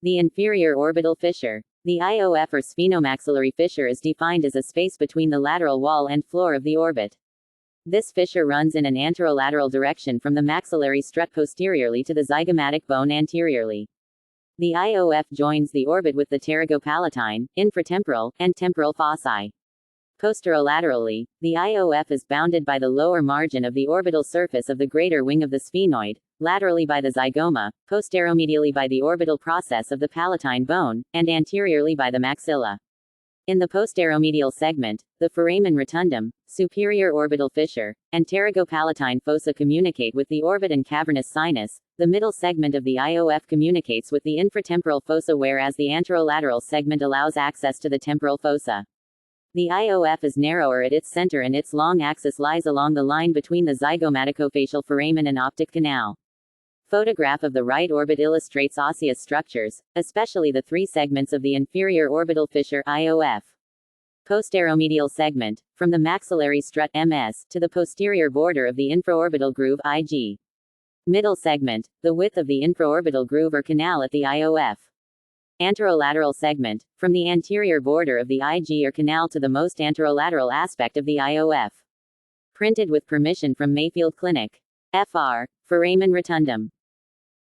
The inferior orbital fissure. The IOF or sphenomaxillary fissure is defined as a space between the lateral wall and floor of the orbit. This fissure runs in an anterolateral direction from the maxillary strut posteriorly to the zygomatic bone anteriorly. The IOF joins the orbit with the pterygopalatine, infratemporal, and temporal fossae. Posterolaterally, the IOF is bounded by the lower margin of the orbital surface of the greater wing of the sphenoid, laterally by the zygoma, posteromedially by the orbital process of the palatine bone, and anteriorly by the maxilla. In the posteromedial segment, the foramen rotundum, superior orbital fissure, and pterygopalatine fossa communicate with the orbit and cavernous sinus. The middle segment of the IOF communicates with the infratemporal fossa, whereas the anterolateral segment allows access to the temporal fossa. The IOF is narrower at its center and its long axis lies along the line between the zygomaticofacial foramen and optic canal. Photograph of the right orbit illustrates osseous structures, especially the three segments of the inferior orbital fissure IOF. Posteromedial segment, from the maxillary strut MS to the posterior border of the infraorbital groove IG. Middle segment, the width of the infraorbital groove or canal at the IOF. Anterolateral segment, from the anterior border of the IG or canal to the most anterolateral aspect of the IOF. Printed with permission from Mayfield Clinic. FR, foramen rotundum.